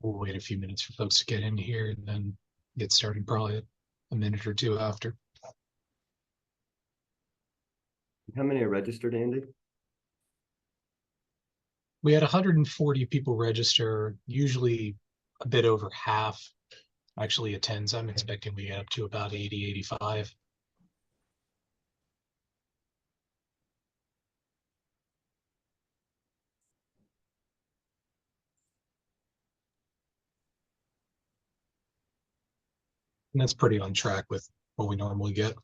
We'll wait a few minutes for folks to get in here and then get started probably a minute or two after. How many are registered, Andy? We had 140 people register, usually a bit over half actually attends. I'm expecting we get up to about 80, 85. And that's pretty on track with what we normally get.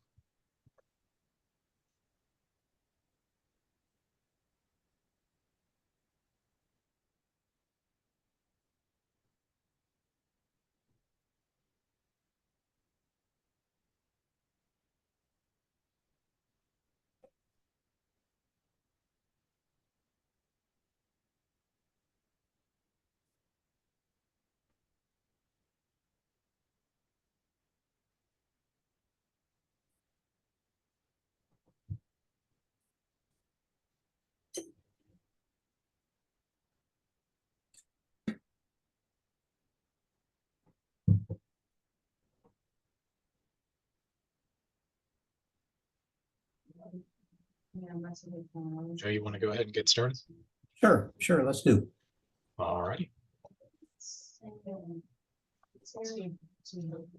Joe, you want to go ahead and get started? Sure, let's do. All righty.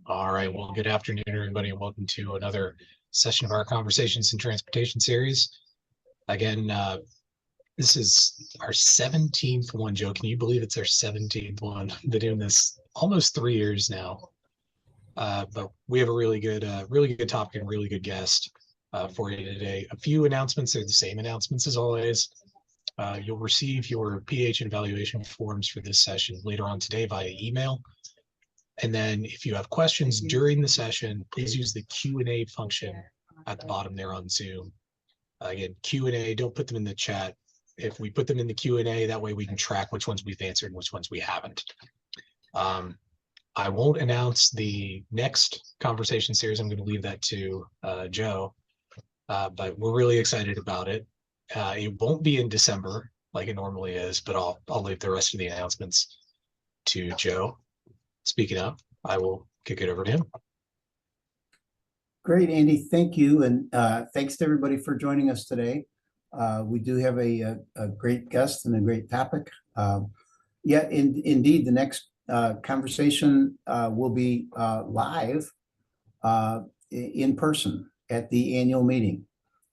All right, well, good afternoon, everybody, and welcome to another session of our Conversations in Transportation series. Again, this is our 17th one, Joe. Can you believe it's our 17th one? Been doing this almost 3 years now. But we have a really good topic and really good guest for you today. A few announcements. They're the same announcements as always. You'll receive your PH and evaluation forms for this session later on today via email. And then if you have questions during the session, please use the Q&A function at the bottom there on Zoom. Again, Q&A, don't put them in the chat. If we put them in the Q&A, that way we can track which ones we've answered and which ones we haven't. I won't announce the next conversation series. I'm going to leave that to Joe, but we're really excited about it. It won't be in December like it normally is, but I'll leave the rest of the announcements to Joe. Speaking of, I will kick it over to him. Great, Andy. Thank you. And thanks to everybody for joining us today. We do have a great guest and a great topic. Indeed, the next conversation will be live in person at the annual meeting.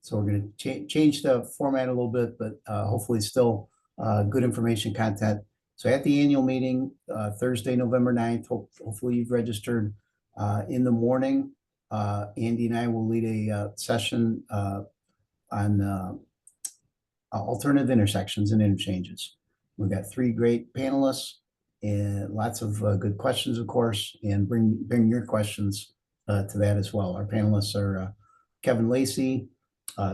So we're going to change the format a little bit, but hopefully still good information content. So at the annual meeting, Thursday, November 9th, hopefully you've registered in the morning. Andy and I will lead a session on alternative intersections and interchanges. We've got 3 great panelists and lots of good questions, of course, and bring your questions to that as well. Our panelists are Kevin Lacey,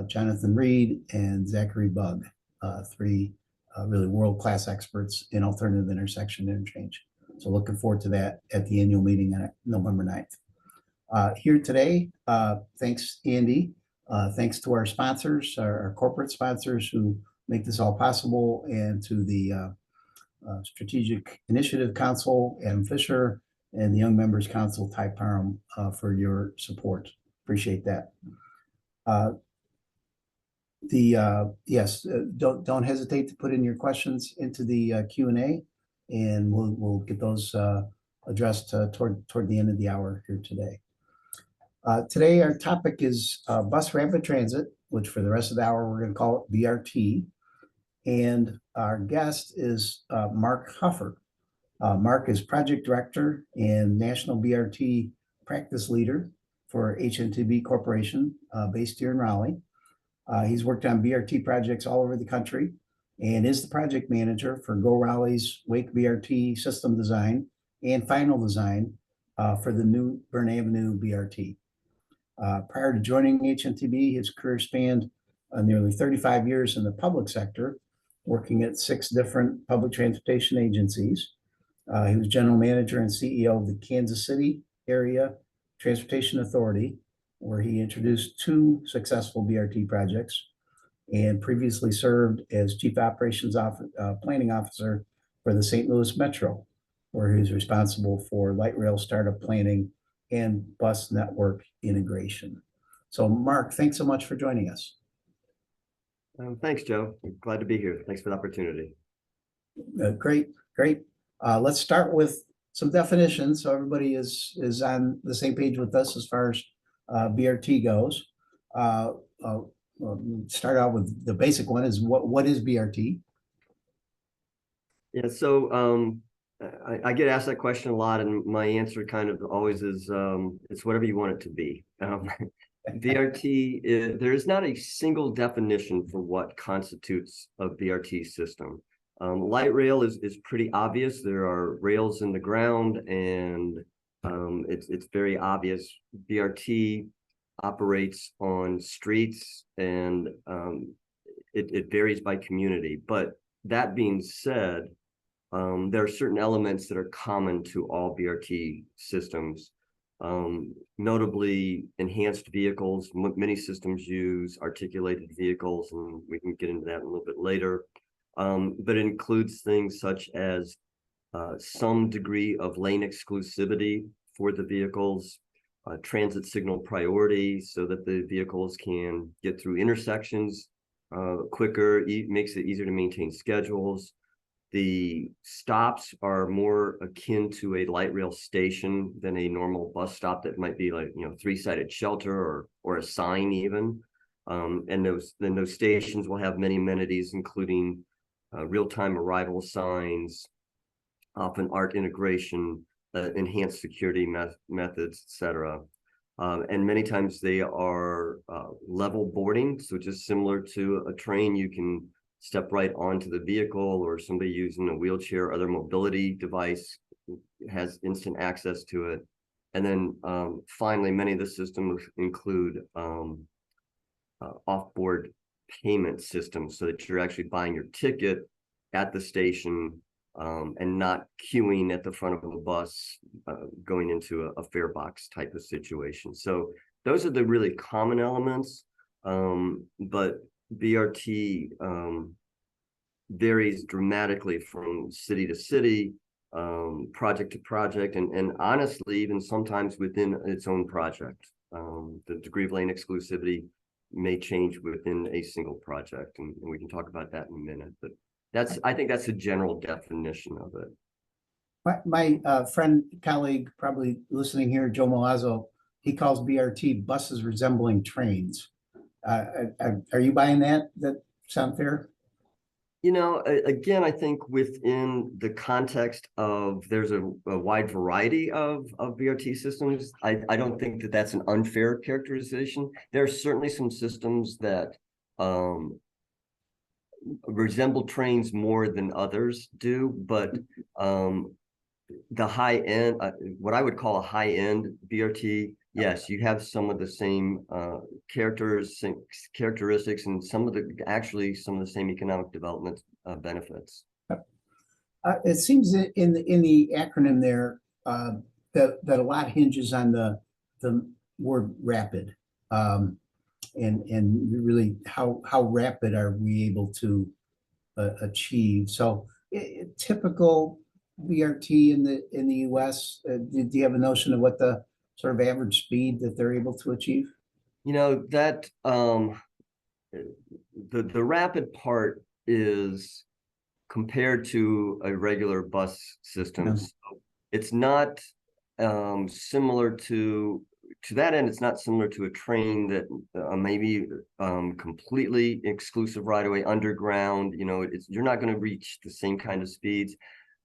Jonathan Reed, and Zachary Bugg, 3 really world-class experts in alternative intersection interchange. So looking forward to that at the annual meeting on November 9th. Here today, thanks, Andy. Thanks to our sponsors, our corporate sponsors who make this all possible, and to the Strategic Initiative Council, Adam Fisher, and the Young Members Council, Ty Parham, for your support. Appreciate that. Don't hesitate to put in your questions into the Q&A, and we'll get those addressed toward the end of the hour here today. Today our topic is bus rapid transit, which for the rest of the hour we're going to call it BRT, and our guest is Mark Huffer. Mark is project director and national BRT practice leader for HNTB Corporation, based here in Raleigh. He's worked on BRT projects all over the country and is the project manager for Go Raleigh's Wake BRT system design and final design for the new Byrne Avenue BRT. Prior to joining HNTB, his career spanned nearly 35 years in the public sector, working at 6 different public transportation agencies. He was general manager and CEO of the Kansas City Area Transportation Authority, where he introduced 2 successful BRT projects, and previously served as chief operations planning officer for the St. Louis Metro, where he's responsible for light rail startup planning and bus network integration. So Mark, thanks so much for joining us. Thanks, Joe. Glad to be here. Thanks for the opportunity. Great. Let's start with some definitions so everybody is on the same page with us as far as BRT goes. Start out with the basic one is what is BRT? Yeah, so I get asked that question a lot, and my answer kind of always is it's whatever you want it to be. BRT, there is not a single definition for what constitutes a BRT system. Light rail is pretty obvious. There are rails in the ground, and it's very obvious. BRT operates on streets, and it varies by community. But that being said, there are certain elements that are common to all BRT systems. Notably, enhanced vehicles. Many systems use articulated vehicles, and we can get into that a little bit later. But it includes things such as some degree of lane exclusivity for the vehicles, transit signal priority so that the vehicles can get through intersections quicker, makes it easier to maintain schedules. The stops are more akin to a light rail station than a normal bus stop that might be like, three-sided shelter or a sign even. And those stations will have many amenities, including real-time arrival signs, often art integration, enhanced security methods, etc. And many times they are level boarding, so just similar to a train, you can step right onto the vehicle, or somebody using a wheelchair or other mobility device has instant access to it. And then finally, many of the systems include off-board payment systems so that you're actually buying your ticket at the station and not queuing at the front of a bus going into a fare box type of situation. So those are the really common elements, but BRT varies dramatically from city to city, project to project, and honestly, even sometimes within its own project. The degree of lane exclusivity may change within a single project, and we can talk about that in a minute. But I think that's a general definition of it. My friend, colleague, probably listening here, Joe Milazzo, he calls BRT buses resembling trains. Are you buying that? That sound fair? Again, I think within the context of there's a wide variety of BRT systems, I don't think that that's an unfair characterization. There are certainly some systems that resemble trains more than others do, but the high end, what I would call a high end BRT, yes, you have some of the same characteristics and some of the same economic development benefits. It seems that in the acronym there that a lot hinges on the word rapid, and really how rapid are we able to achieve? So typical BRT in the U.S. Do you have a notion of what the sort of average speed that they're able to achieve? That the rapid part is compared to a regular bus system. Yeah. So it's not similar to that end. It's not similar to a train that maybe completely exclusive right away underground. You're not going to reach the same kind of speeds.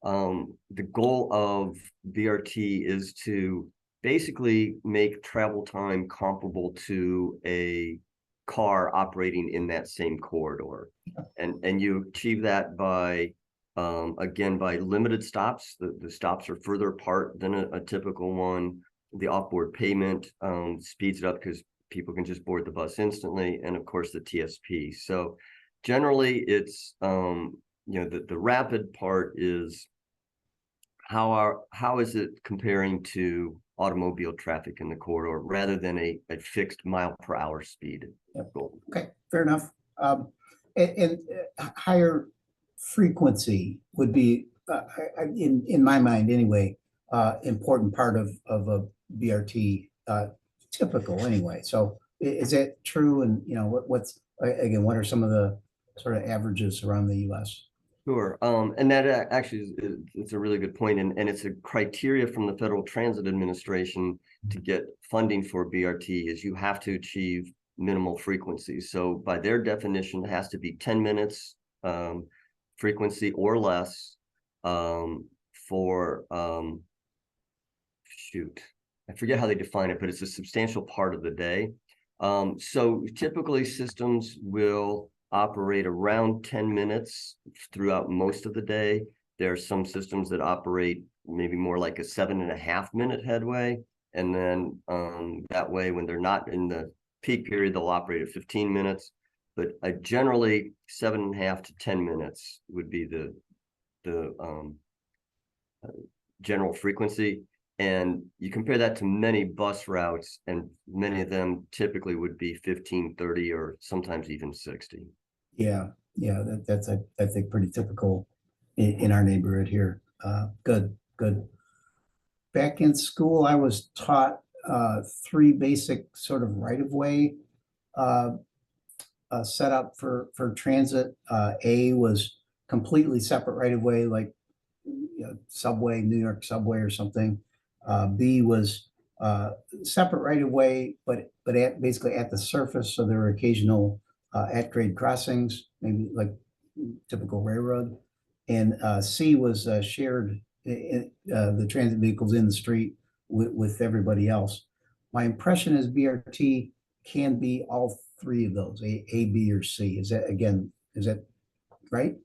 The goal of BRT is to basically make travel time comparable to a car operating in that same corridor. And you achieve that by, again, by limited stops. The stops are further apart than a typical one. The off-board payment speeds it up because people can just board the bus instantly. And of course, the TSP. So generally, it's, the rapid part is how is it comparing to automobile traffic in the corridor rather than a fixed mile per hour speed goal. Okay, fair enough. And higher frequency would be in my mind anyway, important part of a BRT, typical anyway. So is that true? And what's again, what are some of the sort of averages around the US? Sure. And that actually it's a really good point, and it's a criteria from the Federal Transit Administration to get funding for BRT is you have to achieve minimal frequency. So by their definition, it has to be 10 minutes frequency or less for shoot, I forget how they define it, but it's a substantial part of the day. So typically systems will operate around 10 minutes throughout most of the day. There are some systems that operate maybe more like a 7.5 minute headway. And then that way, when they're not in the peak period, they'll operate at 15 minutes. But generally 7.5 to 10 minutes would be the general frequency. And you compare that to many bus routes, and many of them typically would be 15, 30, or sometimes even 60. Yeah, that's I think pretty typical in our neighborhood here. Good. Back in school, I was taught three basic sort of right-of-way set up for transit. A was completely separate right-of-way, like subway, New York subway or something. B was separate right-of-way, but basically at the surface, so there were occasional at-grade crossings, maybe like typical railroad. And C was shared the transit vehicles in the street with everybody else. My impression is BRT can be all three of those, A, B, or C. Is that right?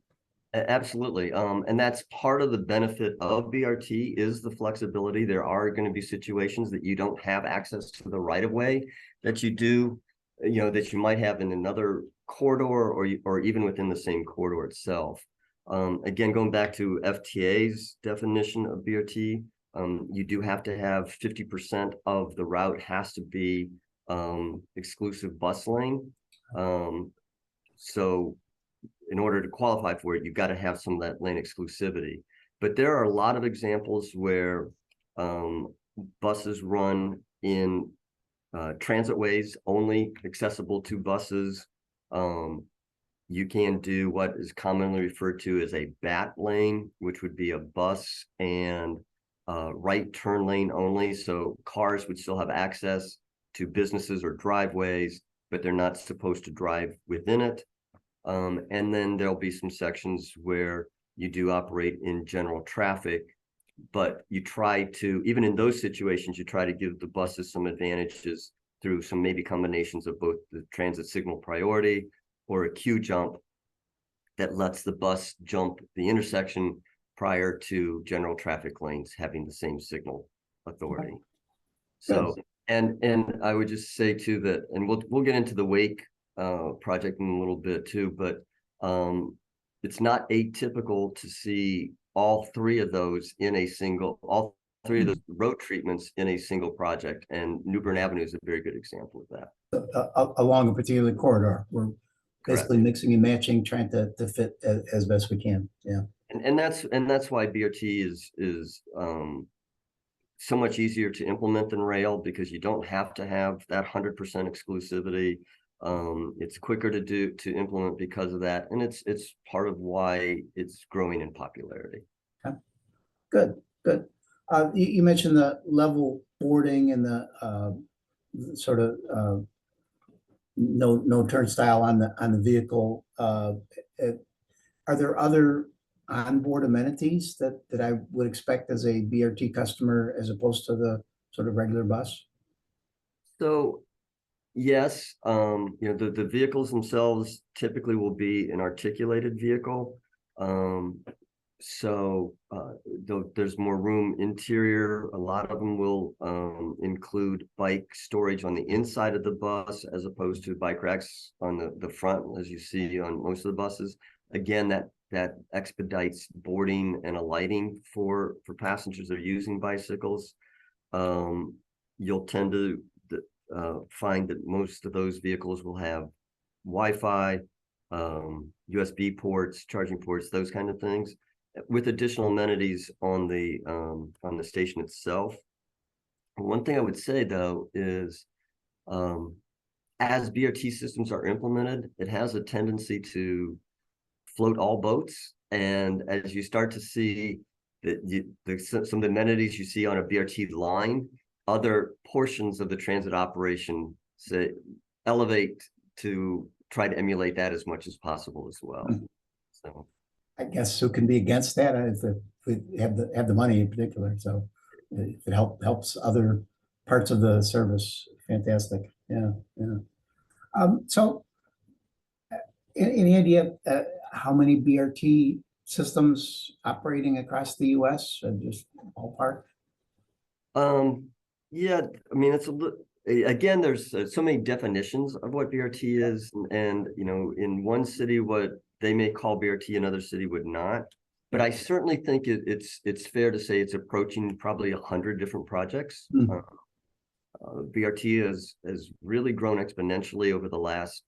Absolutely. And that's part of the benefit of BRT is the flexibility. There are going to be situations that you don't have access to the right of way that you do, that you might have in another corridor or even within the same corridor itself. Again, going back to FTA's definition of BRT, you do have to have 50% of the route has to be exclusive bus lane. So in order to qualify for it, you've got to have some of that lane exclusivity. But there are a lot of examples where buses run in transit ways only accessible to buses. You can do what is commonly referred to as a BAT lane, which would be a bus and right turn lane only. So cars would still have access to businesses or driveways, but they're not supposed to drive within it. And then there'll be some sections where you do operate in general traffic, but you try to, even in those situations, you try to give the buses some advantages through some maybe combinations of both the transit signal priority or a queue jump that lets the bus jump the intersection prior to general traffic lanes having the same signal authority. So, and I would just say too that, and we'll get into the Wake project in a little bit too, but it's not atypical to see all three of those road treatments in a single project, and New Bern Avenue is a very good example of that. Along a particular corridor, we're basically Correct. mixing and matching, trying to fit as best we can. Yeah, and that's why BRT is so much easier to implement than rail, because you don't have to have that 100% exclusivity. It's quicker to implement because of that, and it's part of why it's growing in popularity. okay. Good. You mentioned the level boarding and the sort of no turnstile on the vehicle. Are there other onboard amenities that I would expect as a BRT customer as opposed to the sort of regular bus? So yes, the vehicles themselves typically will be an articulated vehicle. So there's more room interior. A lot of them will include bike storage on the inside of the bus as opposed to bike racks on the front, as you see on most of the buses. Again, that expedites boarding and alighting for passengers that are using bicycles. You'll tend to find that most of those vehicles will have Wi-Fi, USB ports, charging ports, those kind of things. with additional amenities on the station itself. One thing I would say though is, as BRT systems are implemented, it has a tendency to float all boats. And as you start to see some of the amenities you see on a BRT line, other portions of the transit operation say elevate to try to emulate that as much as possible as well. So I guess who can be against that if we have the money in particular. So if it helps other parts of the service, fantastic. Yeah, yeah. So any idea how many BRT systems operating across the US, just ballpark? Yeah, I mean, it's again, there's so many definitions of what BRT is, and you know, in one city what they may call BRT, another city would not. But I certainly think it's fair to say it's approaching probably 100 different projects. BRT has really grown exponentially over the last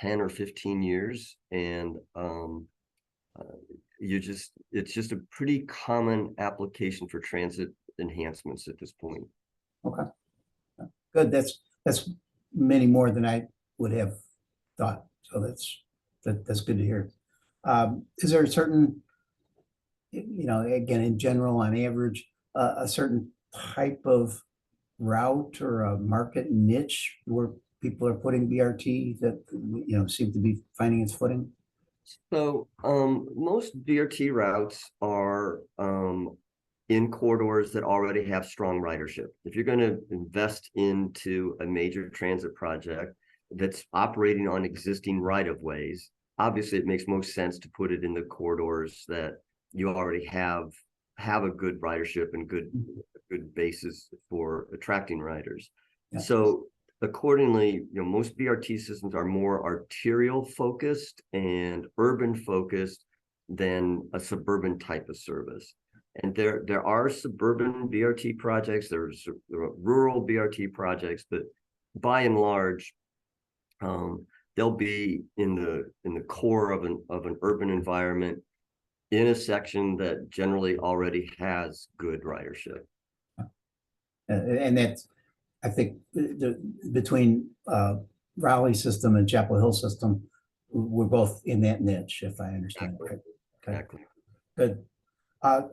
10 or 15 years, and it's just a pretty common application for transit enhancements at this point. Okay, good. That's many more than I would have thought. So that's good to hear. Is there a certain, again, in general, on average, a certain type of route or a market niche where people are putting BRT that seem to be finding its footing? So most BRT routes are in corridors that already have strong ridership. If you're going to invest into a major transit project that's operating on existing right-of-ways, obviously it makes most sense to put it in the corridors that you already have a good ridership and good basis for attracting riders. Yeah. So accordingly, most BRT systems are more arterial focused and urban focused than a suburban type of service. And there are suburban BRT projects, there are rural BRT projects, but by and large, they'll be in the core of an urban environment in a section that generally already has good ridership. And that's, I think, between Raleigh system and Chapel Hill system, we're both in that niche, if I understand right. Okay. Exactly. Good.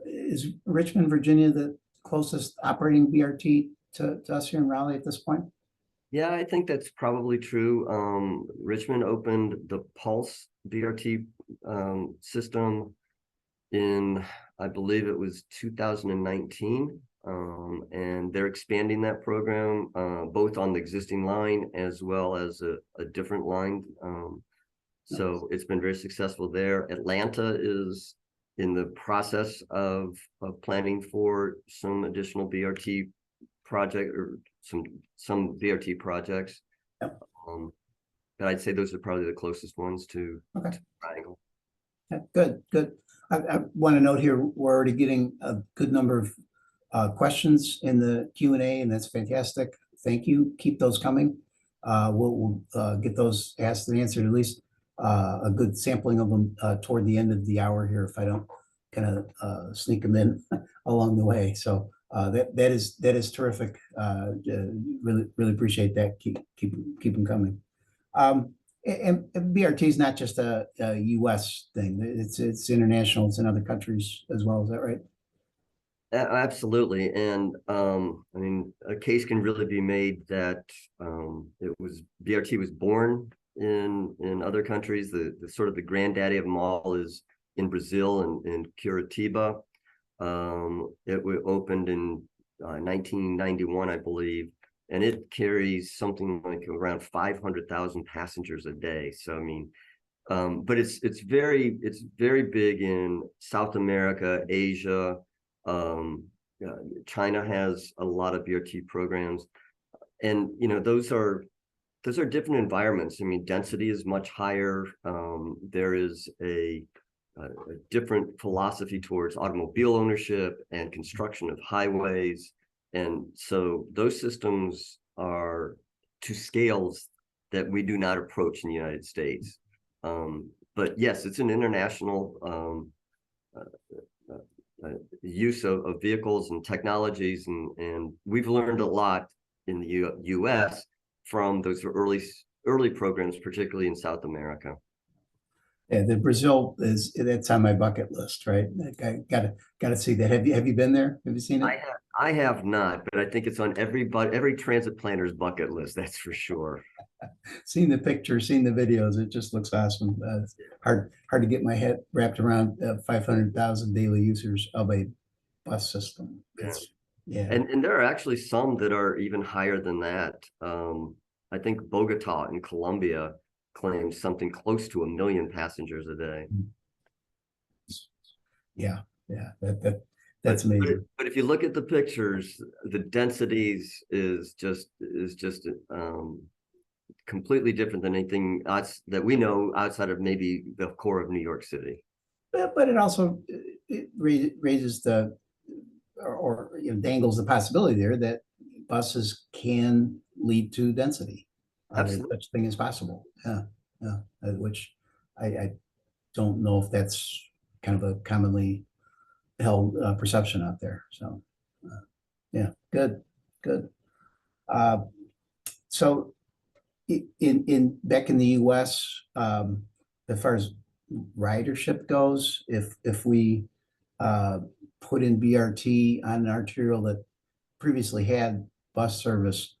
Is Richmond, Virginia, the closest operating BRT to us here in Raleigh at this point? Yeah, I think that's probably true. Richmond opened the Pulse BRT system in, I believe it was 2019. And they're expanding that program both on the existing line as well as a different line. So it's been very successful there. Atlanta is in the process of planning for some additional BRT project or some BRT projects. Yep. But I'd say those are probably the closest ones to Triangle. Yeah, good. I want to note here, we're already getting a good number of questions in the Q&A, and that's fantastic. Thank you. Keep those coming. We'll get those asked and answered, at least a good sampling of them toward the end of the hour here, if I don't kind of sneak them in along the way. So that is terrific. Really appreciate that. Keep them coming. And BRT is not just a U.S. thing. It's international. It's in other countries as well. Is that right? Absolutely. And I mean, a case can really be made that BRT was born in other countries. The sort of the granddaddy of them all is in Brazil in Curitiba. It opened in 1991, I believe, and it carries something like around 500,000 passengers a day. So I mean, but it's very big in South America, Asia. China has a lot of BRT programs, and those are different environments. I mean, density is much higher. There is a different philosophy towards automobile ownership and construction of highways, and so those systems are to scales that we do not approach in the United States. But yes, it's an international use of vehicles and technologies, and we've learned a lot in the U.S. from those early programs, particularly in South America. Yeah, the Brazil that's on my bucket list, right? I gotta see that. Have you been there? Have you seen it? I have not, but I think it's on every transit planner's bucket list. That's for sure. Seen the pictures, seen the videos. It just looks awesome. It's hard to get my head wrapped around 500,000 daily users of a bus system. Yeah. And there are actually some that are even higher than that. I think Bogota in Colombia claims something close to 1 million passengers a day. Yeah, that's amazing. But if you look at the pictures, the densities is just completely different than anything that we know outside of maybe the core of New York City. But it also raises the or dangles the possibility there that buses can lead to density. Absolutely. Such thing is possible. Yeah, which I don't know if that's kind of a commonly held perception out there. So, yeah, good. So, in back in the U.S., as far as ridership goes, if we put in BRT on an arterial that previously had bus service,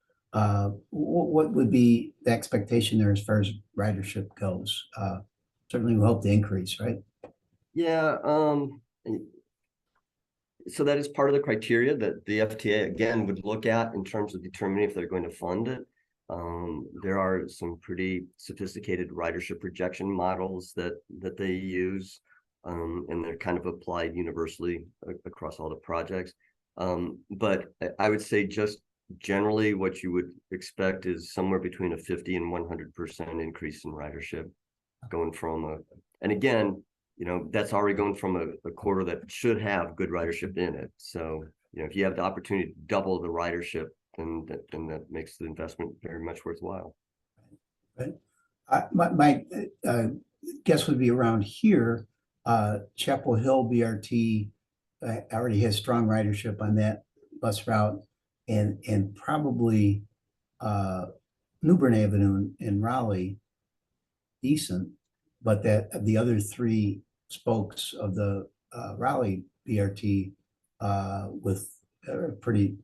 what would be the expectation there as far as ridership goes? Certainly we hope to increase, right? Yeah. So that is part of the criteria that the FTA again would look at in terms of determining if they're going to fund it. There are some pretty sophisticated ridership projection models that they use, and they're kind of applied universally across all the projects. But I would say just generally what you would expect is somewhere between a 50 and 100% increase in ridership, going from and again, that's already going from a corridor that should have good ridership in it. So, if you have the opportunity to double the ridership, then that makes the investment very much worthwhile. Right. My guess would be around here, Chapel Hill BRT already has strong ridership on that bus route, and probably New Bern Avenue in Raleigh, decent, but that the other three spokes of the Raleigh BRT with pretty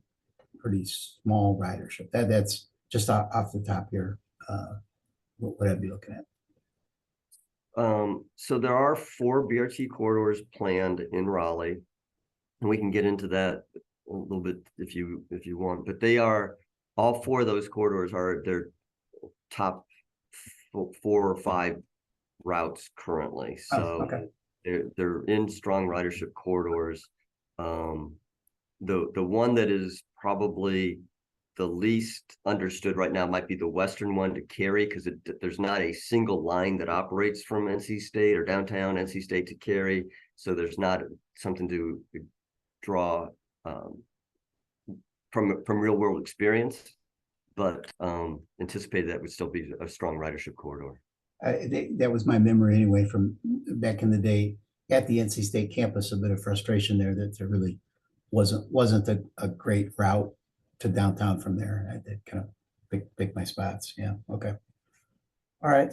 small ridership. That's just off the top here. What I'd be looking at. So there are 4 BRT corridors planned in Raleigh, and we can get into that a little bit if you want. But they are all 4 of those corridors are their top 4 or 5 routes currently. So okay. They're in strong ridership corridors. The one that is probably the least understood right now might be the western one to Cary, because there's not a single line that operates from NC State or downtown NC State to Cary. So there's not something to draw from real world experience, but anticipated that would still be a strong ridership corridor. That was my memory anyway from back in the day at the NC State campus. A bit of frustration there that there really wasn't a great route to downtown from there. I did kind of pick my spots. Yeah. Okay. All right.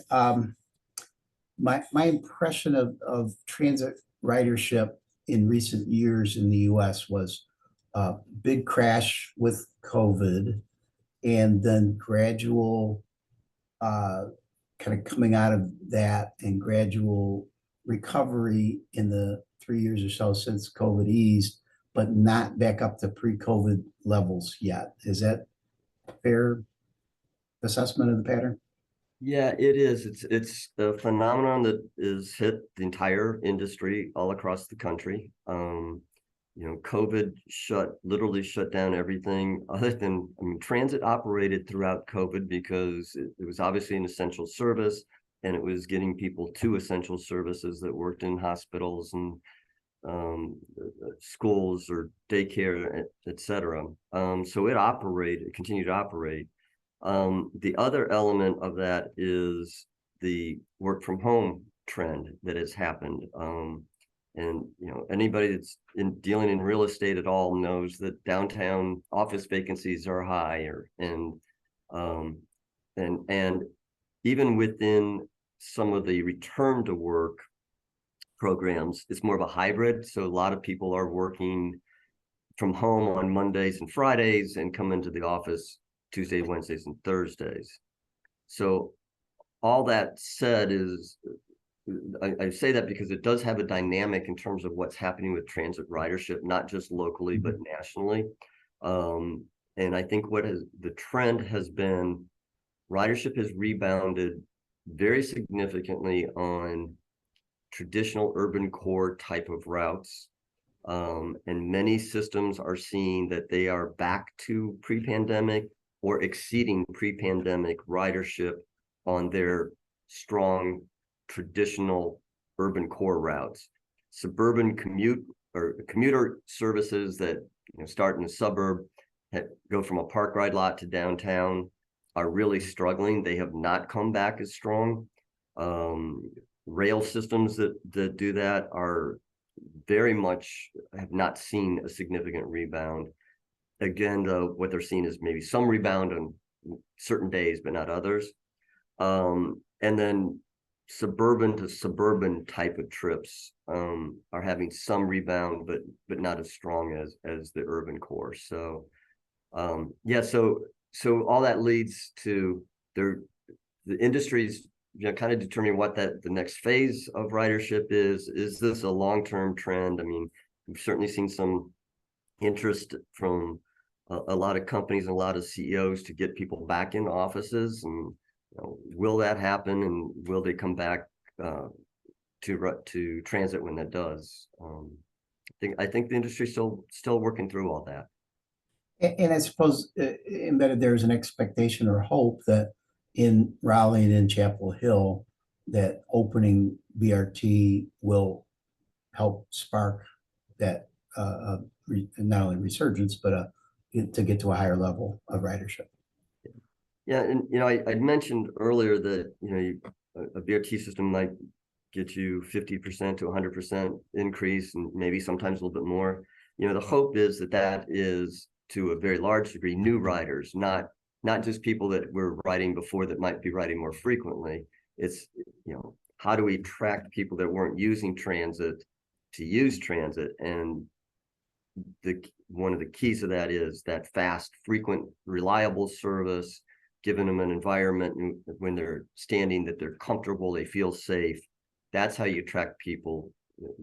My impression of transit ridership in recent years in the U.S. was a big crash with COVID, and then gradual kind of coming out of that and gradual recovery in the 3 years or so since COVID eased, but not back up to pre-COVID levels yet. Is that a fair assessment of the pattern? Yeah, it is. It's a phenomenon that is hit the entire industry all across the country. COVID literally shut down everything other than, transit operated throughout COVID because it was obviously an essential service, and it was getting people to essential services that worked in hospitals and schools or daycare, et cetera. So it continued to operate. The other element of that is the work from home trend that has happened. And anybody that's dealing in real estate at all knows that downtown office vacancies are higher, and even within some of the return to work programs, it's more of a hybrid. So a lot of people are working from home on Mondays and Fridays and come into the office Tuesdays, Wednesdays, and Thursdays. So all that said is, I say that because it does have a dynamic in terms of what's happening with transit ridership, not just locally, but nationally. And I think the trend has been, ridership has rebounded very significantly on traditional urban core type of routes. And many systems are seeing that they are back to pre-pandemic or exceeding pre-pandemic ridership on their strong traditional urban core routes. Suburban commuter services that start in a suburb, go from a park ride lot to downtown, are really struggling. They have not come back as strong. Rail systems that do that are very much, have not seen a significant rebound. Again, though, what they're seeing is maybe some rebound on certain days, but not others. And then suburban to suburban type of trips are having some rebound, but not as strong as the urban core. So yeah, so all that leads to the industry's kind of determining what the next phase of ridership is. Is this a long-term trend? I mean, we've certainly seen some interest from a lot of companies and a lot of CEOs to get people back in offices, and will that happen, and will they come back to transit when that does? I think the industry's still working through all that. And I suppose embedded there is an expectation or hope that in Raleigh and in Chapel Hill, that opening BRT will help spark that not only resurgence, but to get to a higher level of ridership. Yeah, and I mentioned earlier that a BRT system might get you 50% to 100% increase, and maybe sometimes a little bit more. The hope is that is, to a very large degree, new riders, not just people that were riding before that might be riding more frequently. It's how do we attract people that weren't using transit to use transit? And one of the keys of that is that fast, frequent, reliable service, giving them an environment when they're standing that they're comfortable, they feel safe. That's how you attract people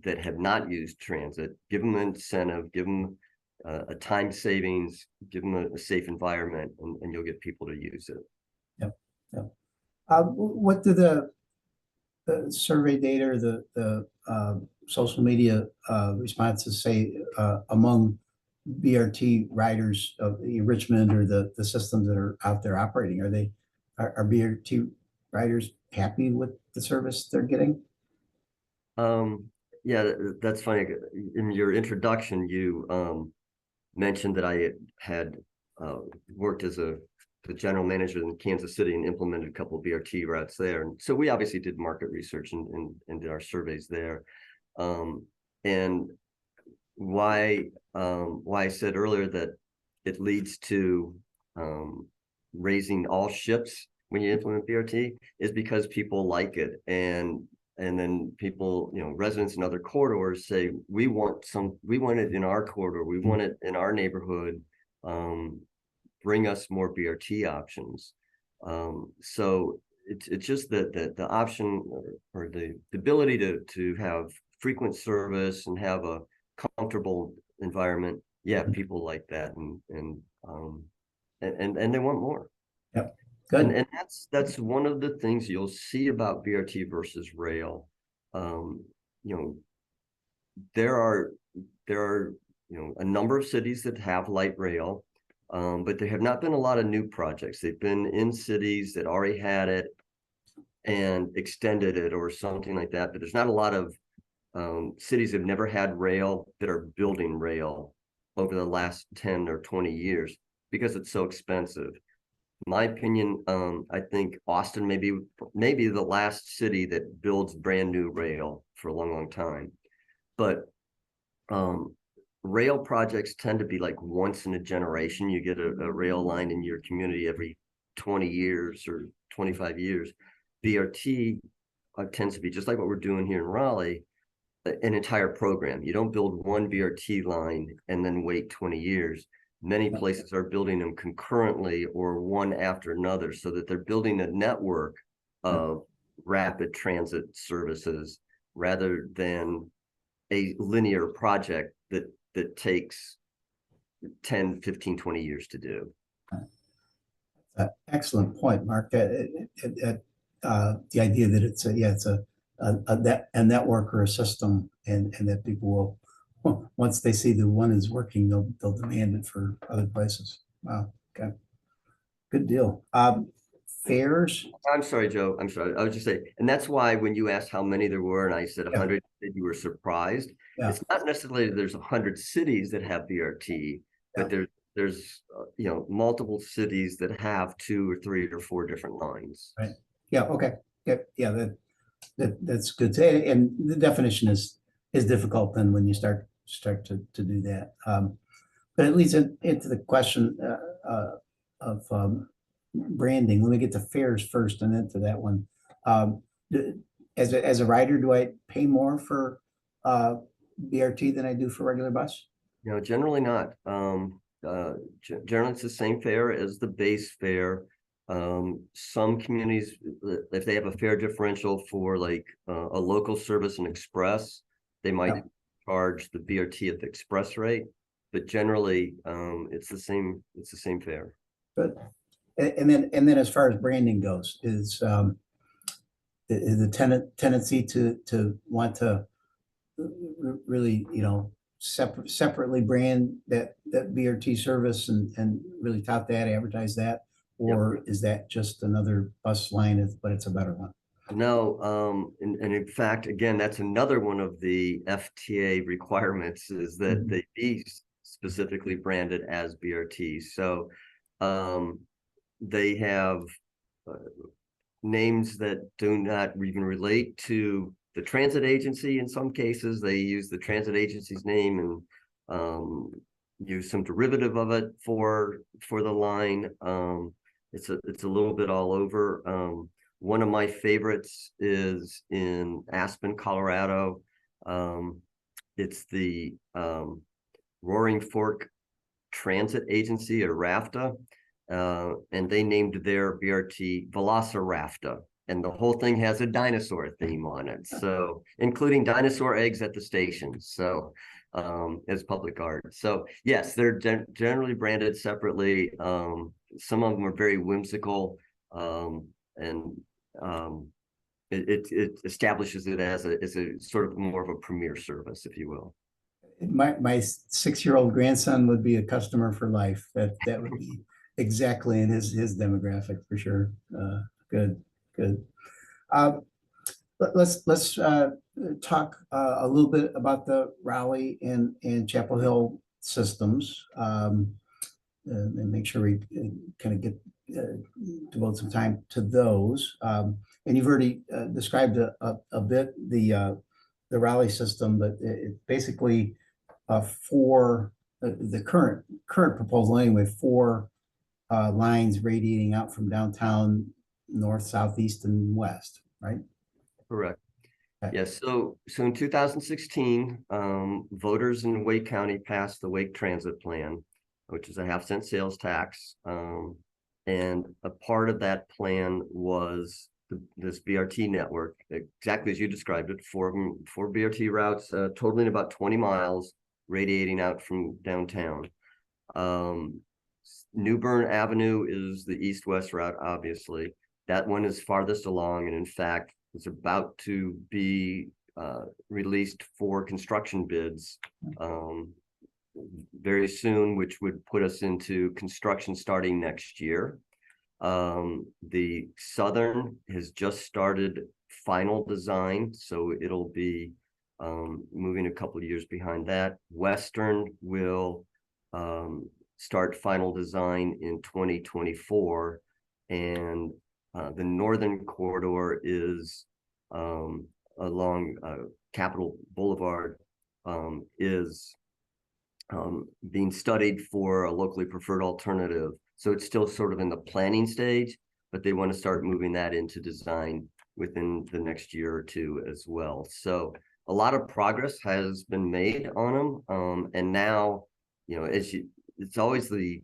that have not used transit. Give them an incentive, give them a time savings, give them a safe environment, and you'll get people to use it. Yep. What do the survey data or the social media responses say among BRT riders of Richmond or the systems that are out there operating? Are BRT riders happy with the service they're getting? Yeah, that's funny. In your introduction, you mentioned that I had worked as the general manager in Kansas City and implemented a couple of BRT routes there. And so we obviously did market research and did our surveys there. And why I said earlier that it leads to raising all ships when you implement BRT is because people like it. And then people, residents in other corridors say, we want it in our corridor, we want it in our neighborhood, bring us more BRT options. So it's just that the option or the ability to have frequent service and have a comfortable environment. Yeah, people like that, and they want more. Yep. Good. And that's one of the things you'll see about BRT versus rail. There are a number of cities that have light rail, but there have not been a lot of new projects. They've been in cities that already had it and extended it or something like that. But there's not a lot of cities that have never had rail that are building rail over the last 10 or 20 years because it's so expensive. My opinion, I think Austin may be the last city that builds brand new rail for a long time. but rail projects tend to be like once in a generation. You get a rail line in your community every 20 years or 25 years. BRT tends to be just like what we're doing here in Raleigh, an entire program. You don't build one BRT line and then wait 20 years. Many places are building them concurrently or one after another, so that they're building a network of rapid transit services rather than a linear project that takes 10, 15, 20 years to do. Excellent point, Mark. The idea that it's a network or a system, and that people will, once they see the one is working, they'll demand it for other places. Wow. Okay. Good deal. Fares. I'm sorry, Joe. I'm sorry. I was just saying, and that's why when you asked how many there were, and I said 100, you were surprised. Yeah. It's not necessarily there's 100 cities that have BRT, but there's multiple cities that have 2 or 3 or 4 different lines. Right. Yeah. Okay. Yeah. That's good. And the definition is difficult then when you start to do that. But it leads into the question of branding. Let me get to fares first, and then to that one. As a rider, do I pay more for BRT than I do for regular bus? No, generally not. Generally, it's the same fare as the base fare. Some communities, if they have a fare differential for like a local service and express, they might charge the BRT at the express rate. But generally, it's the same. It's the same fare. Good. And then as far as branding goes, is the tendency to want to really, separately brand that BRT service and really tout that, advertise that, or is that just another bus line, but it's a better one? No, and in fact, again, that's another one of the FTA requirements, is that they be specifically branded as BRT. So they have names that do not even relate to the transit agency. In some cases, they use the transit agency's name and use some derivative of it for the line. It's a little bit all over. One of my favorites is in Aspen, Colorado. It's the Roaring Fork Transit Agency, or RAFTA, and they named their BRT Velociraptor, and the whole thing has a dinosaur theme on it, so including dinosaur eggs at the station. So as public art. So yes, they're generally branded separately. Some of them are very whimsical, and it establishes it as a sort of more of a premier service, if you will. My 6-year-old grandson would be a customer for life. That would be exactly in his demographic for sure. Good. Let's talk a little bit about the Raleigh and Chapel Hill systems, and make sure we kind of get devote some time to those. And you've already described a bit the Raleigh system, but it basically for the current proposal anyway, 4 lines radiating out from downtown, north, south, east, and west, right? Correct. Okay. Yes. So in 2016, voters in Wake County passed the Wake Transit Plan, which is a 0.5-cent sales tax. And a part of that plan was this BRT network, exactly as you described it, 4 BRT routes, totaling about 20 miles, radiating out from downtown. New Bern Avenue is the east-west route, obviously. That one is farthest along, and in fact, it's about to be released for construction bids very soon, which would put us into construction starting next year. The Southern has just started final design, so it'll be moving a couple of years behind that. Western will start final design in 2024, and the Northern corridor is along Capitol Boulevard is being studied for a locally preferred alternative. So it's still sort of in the planning stage, but they want to start moving that into design within the next year or two as well. So a lot of progress has been made on them. And now, it's always the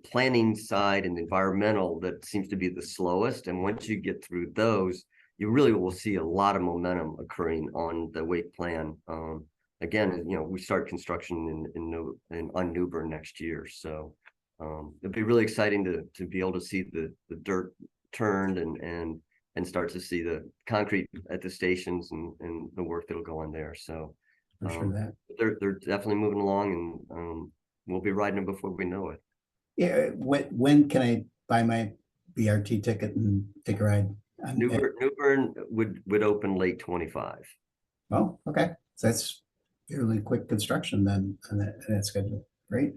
planning side and the environmental that seems to be the slowest. And once you get through those, you really will see a lot of momentum occurring on the Wake plan. Again, we start construction on Newbern next year. So it'll be really exciting to be able to see the dirt turned and start to see the concrete at the stations and the work that'll go on there. So For sure that. they're definitely moving along, and we'll be riding them before we know it. Yeah, when can I buy my BRT ticket and take a ride? Newbern would open late 25. Oh, okay. So that's fairly quick construction then on that schedule. Great.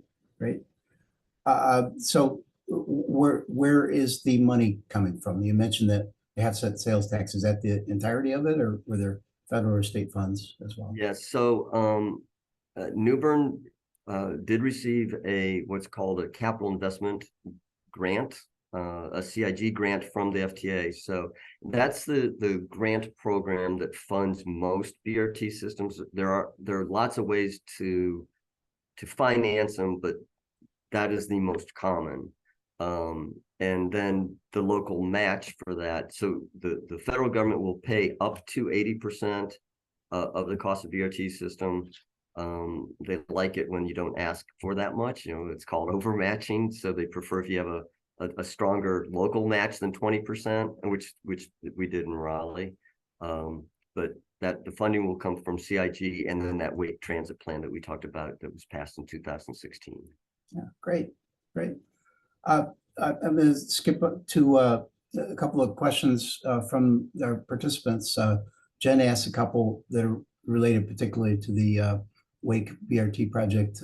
So where is the money coming from? You mentioned that they have set sales tax. Is that the entirety of it, or were there federal or state funds as well? Yes. So Newbern did receive what's called a capital investment grant, a CIG grant from the FTA. So that's the grant program that funds most BRT systems. There are lots of ways to finance them, but that is the most common. And then the local match for that. So the federal government will pay up to 80% of the cost of BRT system. They like it when you don't ask for that much. It's called overmatching. So they prefer if you have a stronger local match than 20%, which we did in Raleigh. But that the funding will come from CIG and then that Wake Transit plan that we talked about that was passed in 2016. Yeah, great. I'm going to skip to a couple of questions from our participants. Jen asked a couple that are related particularly to the Wake BRT project.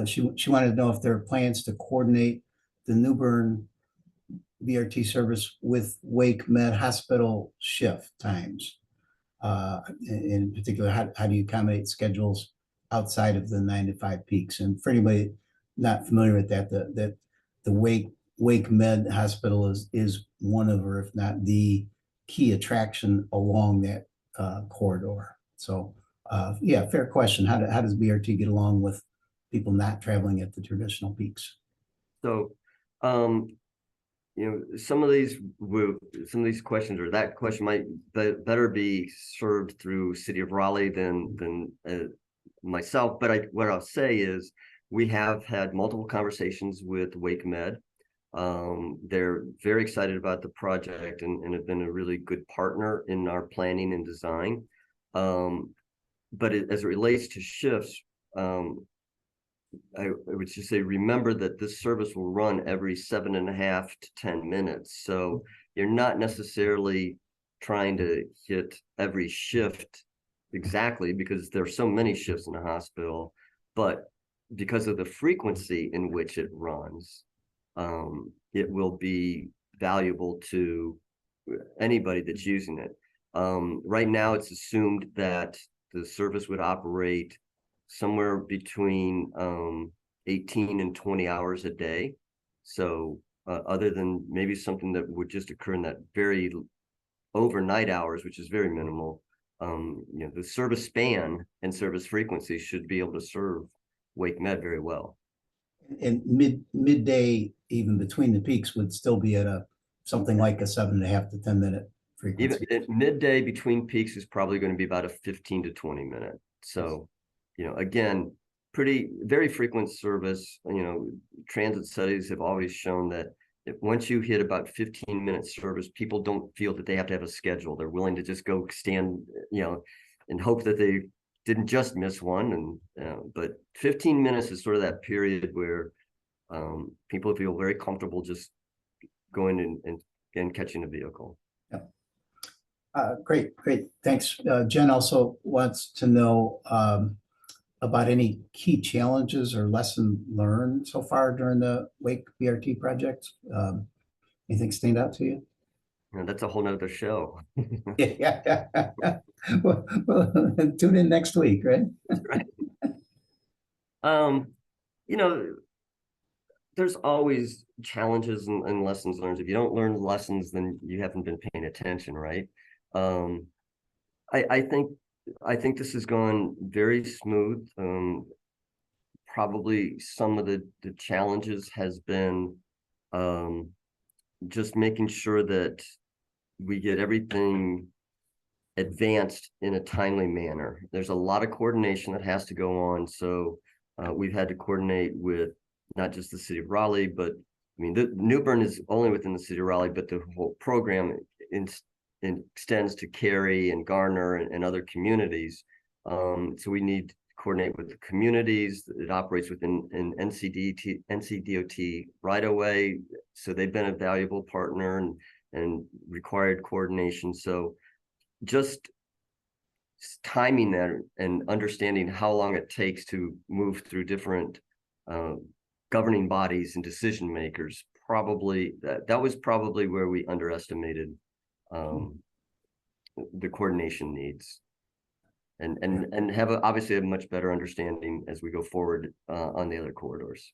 She wanted to know if there are plans to coordinate the Newbern BRT service with Wake Med Hospital shift times. In particular, how do you accommodate schedules outside of the 9 to 5 peaks? And for anybody not familiar with that, the Wake Med Hospital is one of, or if not the key attraction along that corridor. So yeah, fair question. How does BRT get along with people not traveling at the traditional peaks? So some of these questions, or that question might better be served through City of Raleigh than myself. But what I'll say is we have had multiple conversations with Wake Med. They're very excited about the project and have been a really good partner in our planning and design. But as it relates to shifts, I would just say, remember that this service will run every 7.5 to 10 minutes. So you're not necessarily trying to hit every shift exactly because there's so many shifts in the hospital, but because of the frequency in which it runs, it will be valuable to anybody that's using it. Right now, it's assumed that the service would operate somewhere between 18 and 20 hours a day. So other than maybe something that would just occur in that very overnight hours, which is very minimal, the service span and service frequency should be able to serve Wake Med very well. And midday, even between the peaks, would still be at something like a 7.5 to 10 minute frequency. Even at midday between peaks is probably going to be about a 15 to 20 minute. So, again, very frequent service. Transit studies have always shown that once you hit about 15-minute service, people don't feel that they have to have a schedule. They're willing to just go stand, and hope that they didn't just miss one. But 15 minutes is sort of that period where people feel very comfortable just going and catching a vehicle. Yeah. Great. Thanks. Jen also wants to know about any key challenges or lesson learned so far during the Wake BRT project. Anything stand out to you? That's a whole nother show. Yeah. Well, tune in next week, right? Right. You know, there's always challenges and lessons learned. If you don't learn lessons, then you haven't been paying attention, right? Um, I think this has gone very smooth. Probably some of the challenges has been um, just making sure that we get everything advanced in a timely manner. There's a lot of coordination that has to go on. So we've had to coordinate with not just the city of Raleigh, but I mean, New Bern is only within the city of Raleigh, but the whole program extends to Cary and Garner and other communities. So we need to coordinate with the communities. It operates within an NCDOT right away. So they've been a valuable partner and required coordination. So just timing that and understanding how long it takes to move through different governing bodies and decision makers, probably that was probably where we underestimated the coordination needs, and have obviously a much better understanding as we go forward on the other corridors.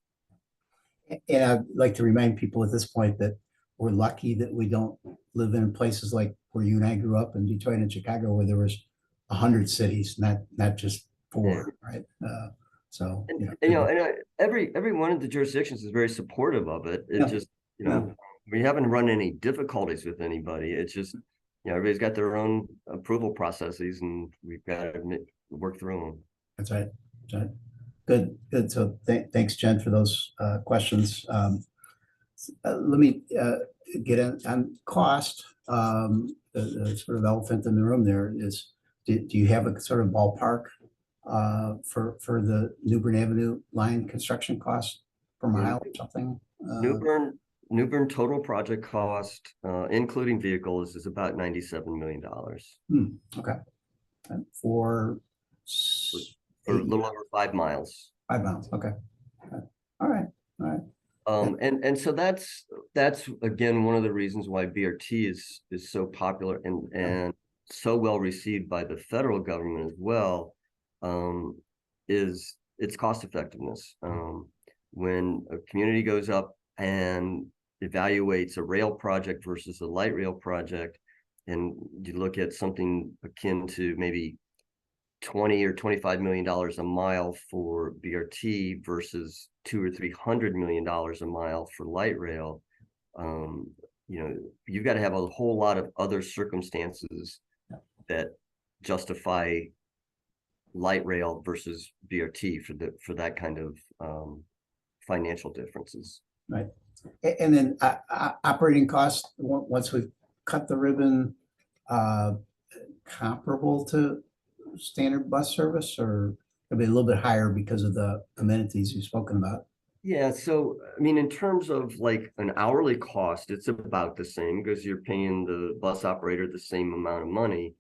And I'd like to remind people at this point that we're lucky that we don't live in places like where you and I grew up in Detroit and Chicago, where there was 100 cities, not just 4, right? So, Every one of the jurisdictions is very supportive of it. It just, we haven't run any difficulties with anybody. It's just, everybody's got their own approval processes, and we've got to work through them. That's right. That's right. Good. So thanks, Jen, for those questions. Let me get on cost. The sort of elephant in the room there is, do you have a sort of ballpark for the New Bern Avenue line construction cost per mile or something? New Bern total project cost, including vehicles, is about $97 million. Okay. For a little over 5 miles. 5 miles. Okay. All right. And so that's again one of the reasons why BRT is so popular and so well received by the federal government as well, is its cost effectiveness. When a community goes up and evaluates a rail project versus a light rail project, and you look at something akin to maybe $20 or $25 million a mile for BRT versus $200 or $300 million a mile for light rail, you've got to have a whole lot of other circumstances that justify light rail versus BRT for that kind of financial differences. Right. And then operating costs, once we've cut the ribbon, comparable to standard bus service, or maybe a little bit higher because of the amenities you've spoken about? Yeah, so I mean, in terms of like an hourly cost, it's about the same because you're paying the bus operator the same amount of money,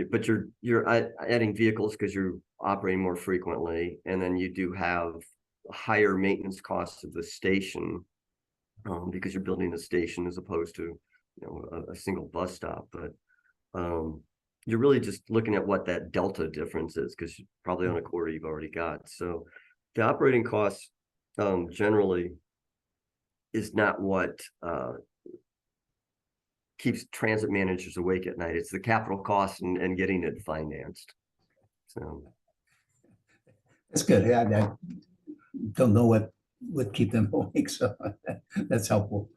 but you're adding vehicles because you're operating more frequently, and then you do have higher maintenance costs of the station because you're building a station as opposed to a single bus stop. But you're really just looking at what that delta difference is, because probably on a quarter you've already got. So the operating costs generally is not what keeps transit managers awake at night. It's the capital costs and getting it financed. So that's good. Yeah, I don't know what would keep them awake, so that's helpful.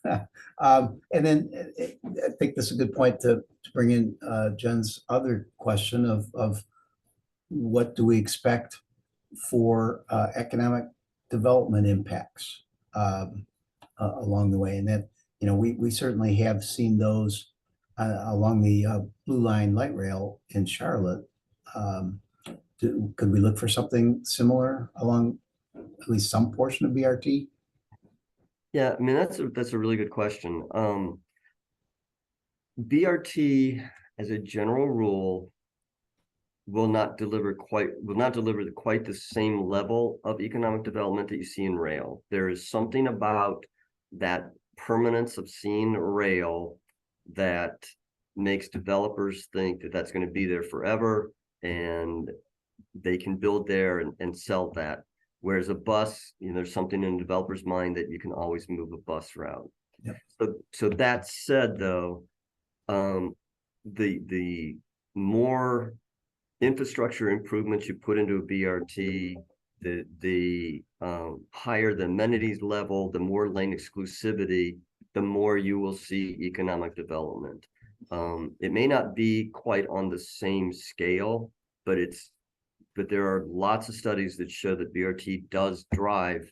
And then I think this is a good point to bring in Jen's other question of what do we expect for economic development impacts along the way, and that we certainly have seen those along the Blue Line light rail in Charlotte. Could we look for something similar along at least some portion of BRT? Yeah, I mean, that's a really good question. BRT, as a general rule, will not deliver quite the same level of economic development that you see in rail. There is something about that permanence of seeing rail that makes developers think that that's going to be there forever and they can build there and sell that. Whereas a bus, there's something in a developer's mind that you can always move a bus route. Yep. So that said, though, the more infrastructure improvements you put into a BRT, the higher the amenities level, the more lane exclusivity, the more you will see economic development. It may not be quite on the same scale, but there are lots of studies that show that BRT does drive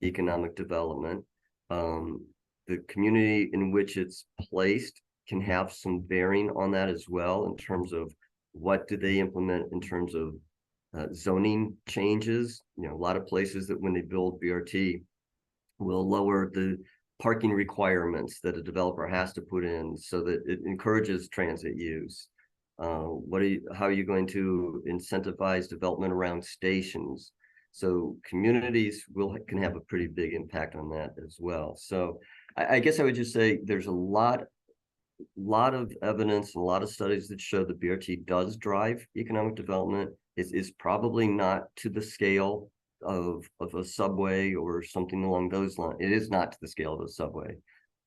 economic development. The community in which it's placed can have some bearing on that as well, in terms of what do they implement in terms of zoning changes. A lot of places that when they build BRT will lower the parking requirements that a developer has to put in so that it encourages transit use. How are you going to incentivize development around stations? So communities can have a pretty big impact on that as well. So I guess I would just say there's a lot of evidence and a lot of studies that show that BRT does drive economic development. Is probably not to the scale of a subway or something along those lines. It is not to the scale of a subway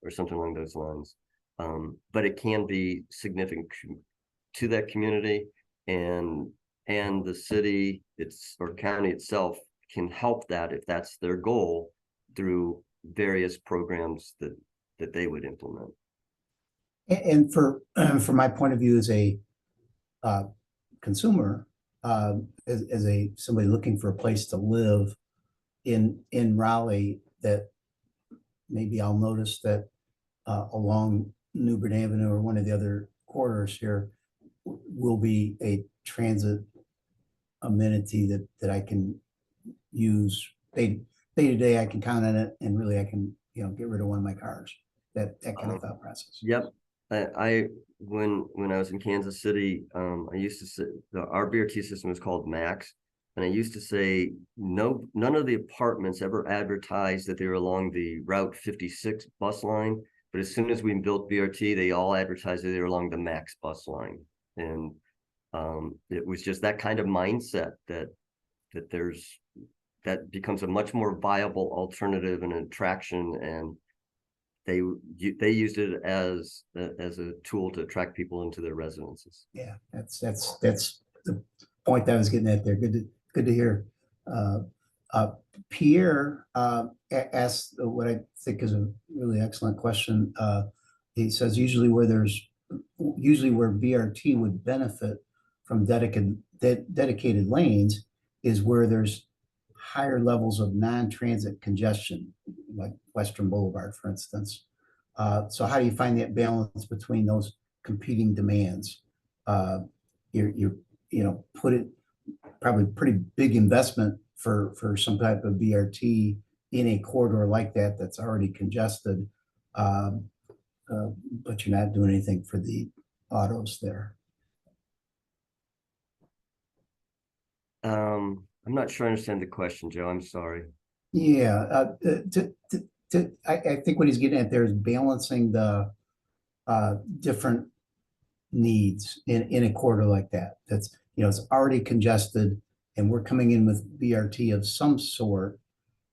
or something along those lines. But it can be significant to that community, and the city or county itself can help that if that's their goal through various programs that they would implement. And from my point of view as a consumer, as somebody looking for a place to live in Raleigh, that maybe I'll notice that along Newbern Avenue or one of the other corridors here will be a transit amenity that I can use day to day. I can count on it, and really I can get rid of one of my cars. That kind of thought process. Yep. When I was in Kansas City, I used to say our BRT system was called Max, and I used to say none of the apartments ever advertised that they were along the Route 56 bus line, but as soon as we built BRT, they all advertised that they were along the Max bus line, and it was just that kind of mindset that becomes a much more viable alternative and attraction, and they used it as a tool to attract people into their residences. Yeah, that's the point that I was getting at there. Good to hear. Pierre asked what I think is a really excellent question. He says usually where BRT would benefit from dedicated lanes is where there's higher levels of non-transit congestion, like Western Boulevard, for instance. So how do you find that balance between those competing demands? You're put it probably pretty big investment for some type of BRT in a corridor like that that's already congested, but you're not doing anything for the autos there. I'm not sure I understand the question, Joe. I'm sorry. Yeah, I think what he's getting at there is balancing the different needs in a corridor like that. That's it's already congested, and we're coming in with BRT of some sort,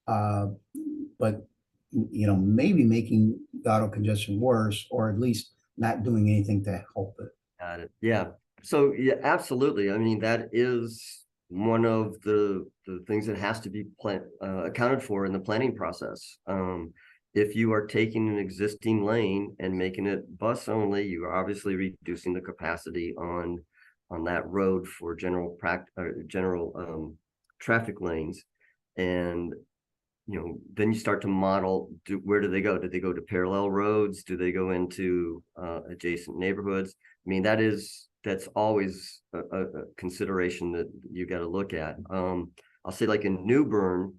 but maybe making the auto congestion worse, or at least not doing anything to help it. Got it. Yeah. So yeah, absolutely. I mean, that is one of the things that has to be accounted for in the planning process. If you are taking an existing lane and making it bus only, you are obviously reducing the capacity on that road for general traffic lanes. And then you start to model, where do they go? Do they go to parallel roads? Do they go into adjacent neighborhoods? I mean, that's always a consideration that you got to look at. I'll say, like in New Bern,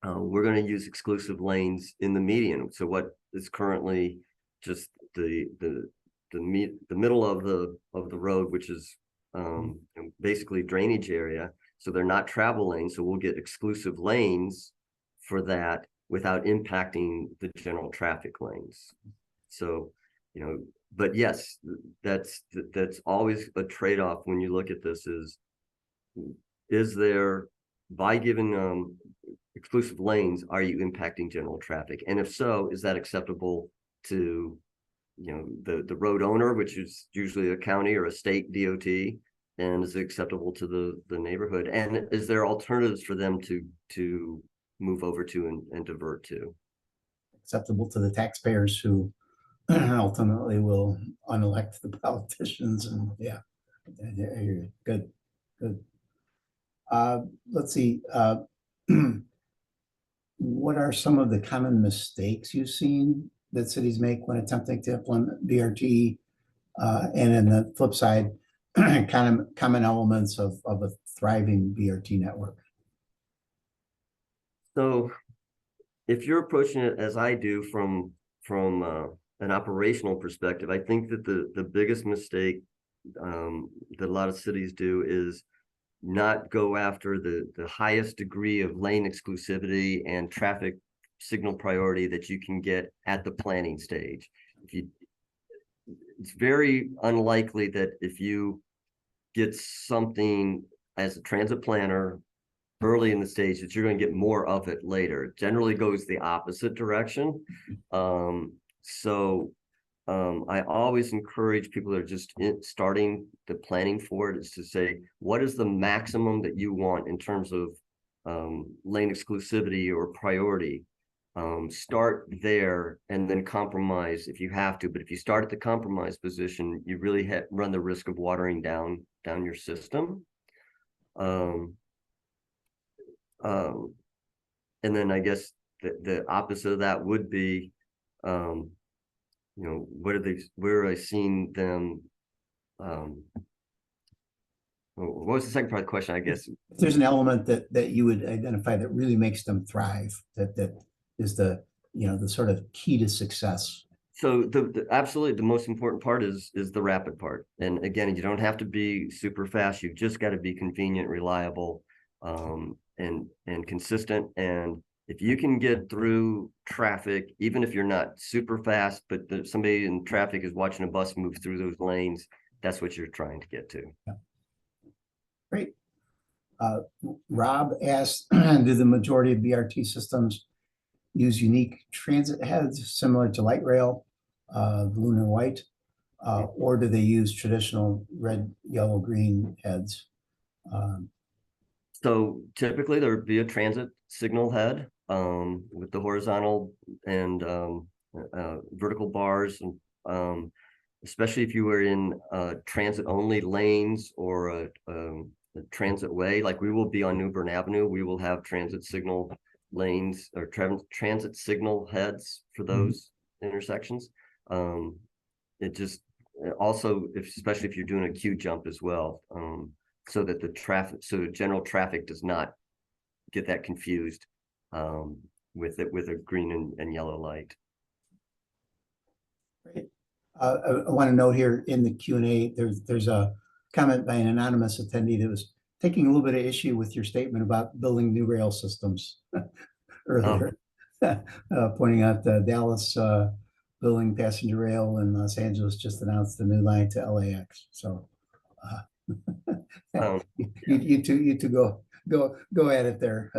we're going to use exclusive lanes in the median. So what is currently just the middle of the road, which is basically drainage area. So they're not travel lanes. So we'll get exclusive lanes for that without impacting the general traffic lanes. So but yes, that's always a trade-off when you look at this is there, by giving exclusive lanes, are you impacting general traffic? And if so, is that acceptable to, the road owner, which is usually a county or a state DOT, and is it acceptable to the neighborhood? And is there alternatives for them to move over to and divert to? Acceptable to the taxpayers who ultimately will unelect the politicians, and yeah, good, good. Let's see. What are some of the common mistakes you've seen that cities make when attempting to implement BRT? And in the flip side, common elements of a thriving BRT network. So if you're approaching it as I do from an operational perspective, I think that the biggest mistake that a lot of cities do is not go after the highest degree of lane exclusivity and traffic signal priority that you can get at the planning stage. It's very unlikely that if you get something as a transit planner early in the stage that you're going to get more of it later. It generally goes the opposite direction. I always encourage people that are just starting the planning for it is to say, what is the maximum that you want in terms of lane exclusivity or priority? Start there and then compromise if you have to. But if you start at the compromise position, you really run the risk of watering down your system. And then I guess the opposite of that would be, where I seen them, what was the second part of the question, I guess? If there's an element that you would identify that really makes them thrive, that is the sort of key to success. So absolutely the most important part is the rapid part. And again, you don't have to be super fast. You've just got to be convenient, reliable, and consistent. And if you can get through traffic, even if you're not super fast, but somebody in traffic is watching a bus move through those lanes, that's what you're trying to get to. Yeah. Great. Rob asked, do the majority of BRT systems use unique transit heads similar to light rail, blue and white, or do they use traditional red, yellow, green heads? So typically there would be a transit signal head with the horizontal and vertical bars, and especially if you were in transit only lanes or a transit way, like we will be on New Bern Avenue, we will have transit signal lanes or transit signal heads for those intersections. It just also, especially if you're doing a queue jump as well, so that so general traffic does not get that confused with a green and yellow light. Great. I want to note here in the Q&A, there's a comment by an anonymous attendee that was taking a little bit of issue with your statement about building new rail systems earlier, pointing out Dallas building passenger rail, and Los Angeles just announced a new line to LAX. So you two go at it there.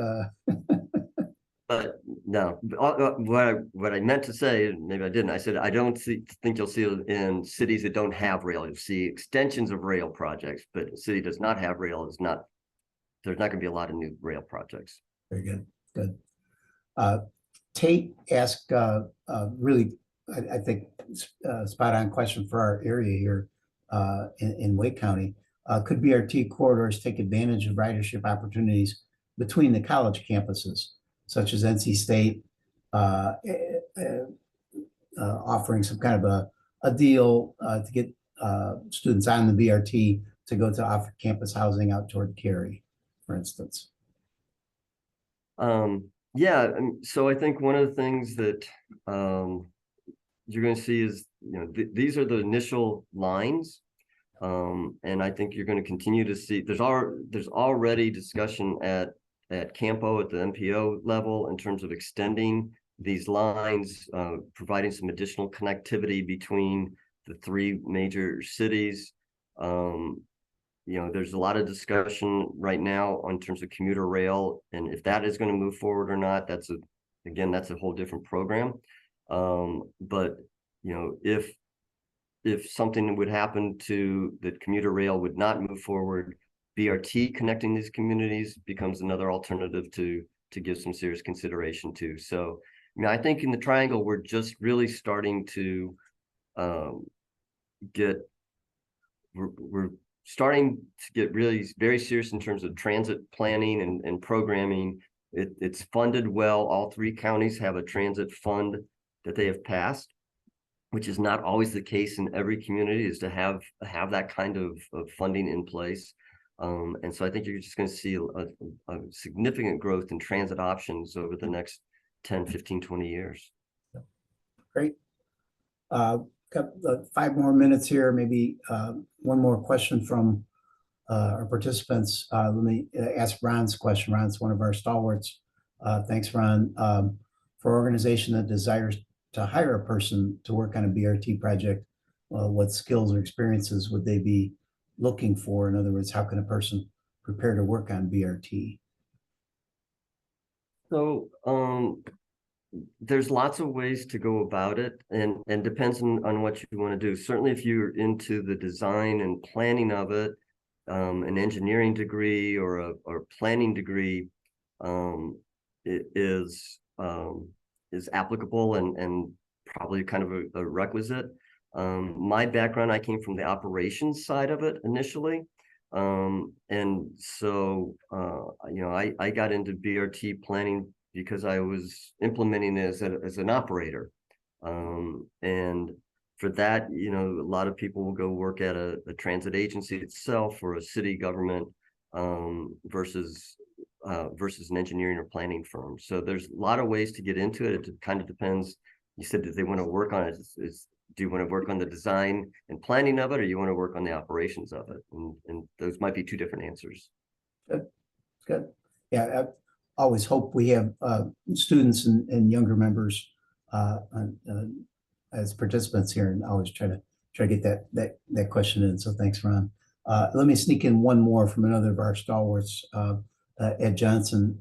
But no, what I meant to say, maybe I didn't. I said I don't think you'll see it in cities that don't have rail. You'll see extensions of rail projects, but a city does not have rail. There's not going to be a lot of new rail projects. Very good, good. Tate asked really, I think, spot on question for our area here in Wake County. Could BRT corridors take advantage of ridership opportunities between the college campuses, such as NC State offering some kind of a deal to get students on the BRT to go to off-campus housing out toward Cary, for instance? Yeah, so I think one of the things that you're going to see is, these are the initial lines. And I think you're going to continue to see, there's already discussion at Campo, at the MPO level, in terms of extending these lines, providing some additional connectivity between the three major cities. There's a lot of discussion right now on terms of commuter rail, and if that is going to move forward or not, that's a whole different program. But if something would happen to the commuter rail would not move forward, BRT connecting these communities becomes another alternative to give some serious consideration to. So, I think in the Triangle, we're just really starting to we're starting to get really very serious in terms of transit planning and programming. It's funded well. All three counties have a transit fund that they have passed, which is not always the case in every community, is to have that kind of funding in place. And so I think you're just going to see a significant growth in transit options over the next 10, 15, 20 years. Great. Got 5 more minutes here, maybe one more question from our participants. Let me ask Ron's question. Ron's one of our stalwarts. Thanks, Ron. For an organization that desires to hire a person to work on a BRT project, what skills or experiences would they be looking for? In other words, how can a person prepare to work on BRT? So there's lots of ways to go about it, and depends on what you want to do. Certainly, if you're into the design and planning of it, an engineering degree or a planning degree it is applicable and probably kind of a requisite. My background, I came from the operations side of it initially. And so, I got into BRT planning because I was implementing it as an operator. And for that, a lot of people will go work at a transit agency itself or a city government versus an engineering or planning firm. So there's a lot of ways to get into it. It kind of depends. You said that they want to work on it. Do you want to work on the design and planning of it, or you want to work on the operations of it? And those might be two different answers. Good. Yeah, I always hope we have students and younger members as participants here, and I always try to get that question in. So thanks, Ron. Let me sneak in one more from another of our stalwarts. Ed Johnson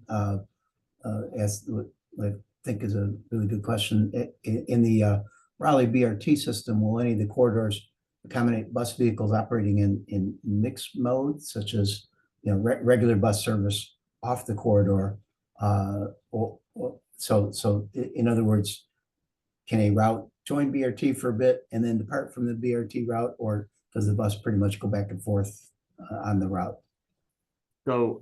asked what I think is a really good question. In the Raleigh BRT system, will any of the corridors accommodate bus vehicles operating in mixed mode, such as regular bus service off the corridor? So in other words, can a route join BRT for a bit and then depart from the BRT route, or does the bus pretty much go back and forth on the route? So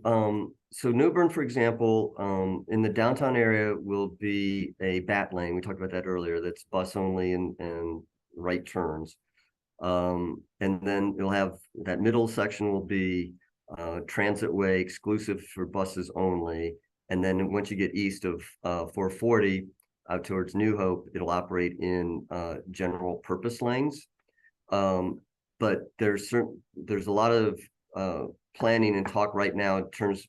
New Bern, for example, in the downtown area will be a BAT lane. We talked about that earlier. That's bus only and right turns. And then you'll have that middle section will be transit way exclusive for buses only. And then once you get east of 440 out towards New Hope, it'll operate in general purpose lanes. But there's a lot of planning and talk right now in terms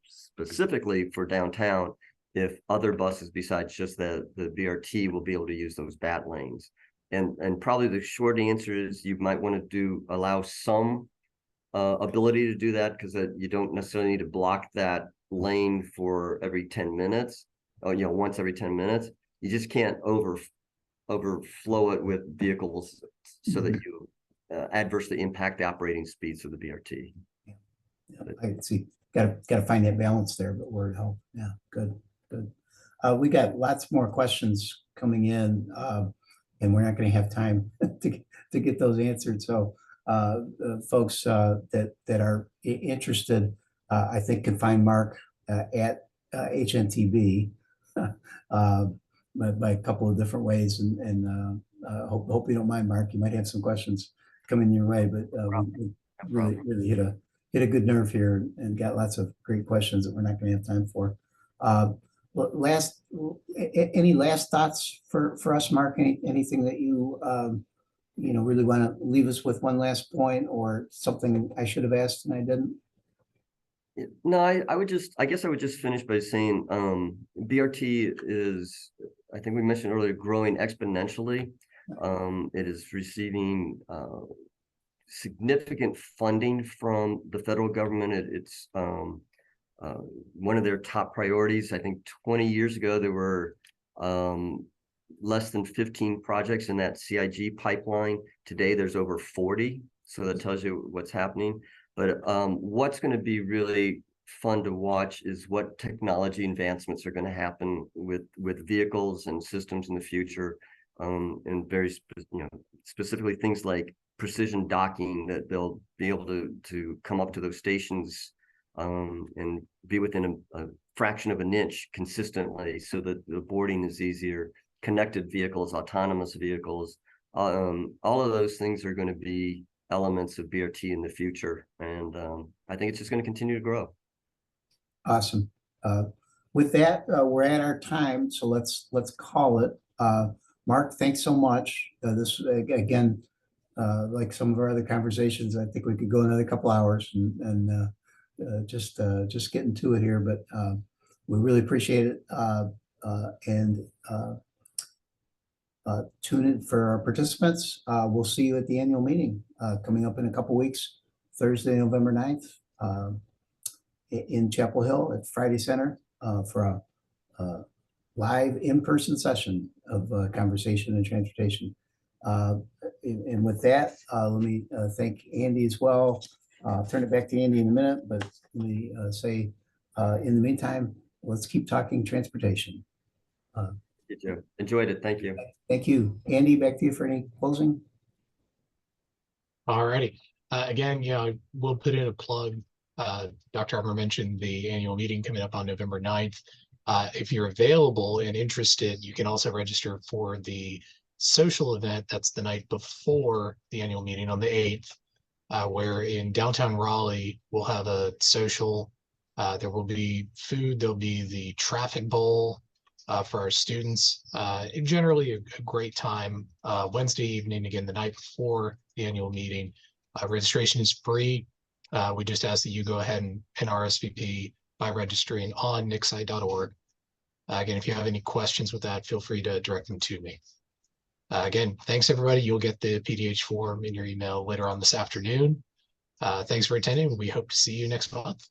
specifically for downtown, if other buses besides just the BRT will be able to use those BAT lanes. And probably the short answer is you might want to allow some ability to do that, because you don't necessarily need to block that lane for every 10 minutes, or once every 10 minutes. You just can't overflow it with vehicles so that you adversely impact the operating speeds of the BRT. Yeah, I see. Got to find that balance there, but word help. Yeah, good. We got lots more questions coming in, and we're not going to have time to get those answered. So folks that are interested, I think can find Mark at HNTB by a couple of different ways, and hope you don't mind, Mark. You might have some questions coming your way, but we really hit a good nerve here and got lots of great questions that we're not going to have time for. Any last thoughts for us, Mark? Anything that you really want to leave us with, one last point or something I should have asked and I didn't? No, I guess I would just finish by saying, BRT is, I think we mentioned earlier, growing exponentially. It is receiving, significant funding from the federal government. It's one of their top priorities. I think 20 years ago, there were, less than 15 projects in that CIG pipeline. Today, there's over 40. So that tells you what's happening. But what's going to be really fun to watch is what technology advancements are going to happen with vehicles and systems in the future, and very specifically things like precision docking, that they'll be able to come up to those stations and be within a fraction of an inch consistently, so that the boarding is easier. Connected vehicles, autonomous vehicles, all of those things are going to be elements of BRT in the future, and I think it's just going to continue to grow. Awesome. With that, we're at our time, so let's call it. Mark, thanks so much. This again, like some of our other conversations, I think we could go another couple hours and just getting to it here, but we really appreciate it. And tune in for our participants. We'll see you at the annual meeting coming up in a couple weeks, Thursday, November 9th, in Chapel Hill at Friday Center for a live in-person session of conversation and transportation. And with that, let me thank Andy as well. I'll turn it back to Andy in a minute, but let me say, in the meantime, let's keep talking transportation. You too. Enjoyed it. Thank you. Thank you. Andy, back to you for any closing. All righty. Again, we'll put in a plug. Dr. Armour mentioned the annual meeting coming up on November 9th. If you're available and interested, you can also register for the social event. That's the night before the annual meeting on the 8th, where in downtown Raleigh, we'll have a social. There will be food. There'll be the traffic bowl for our students. Generally a great time. Wednesday evening, again, the night before the annual meeting. Registration is free. We just ask that you go ahead and RSVP by registering on nixite.org. Again, if you have any questions with that, feel free to direct them to me. Again, thanks everybody. You'll get the PDH form in your email later on this afternoon. Thanks for attending. We hope to see you next month.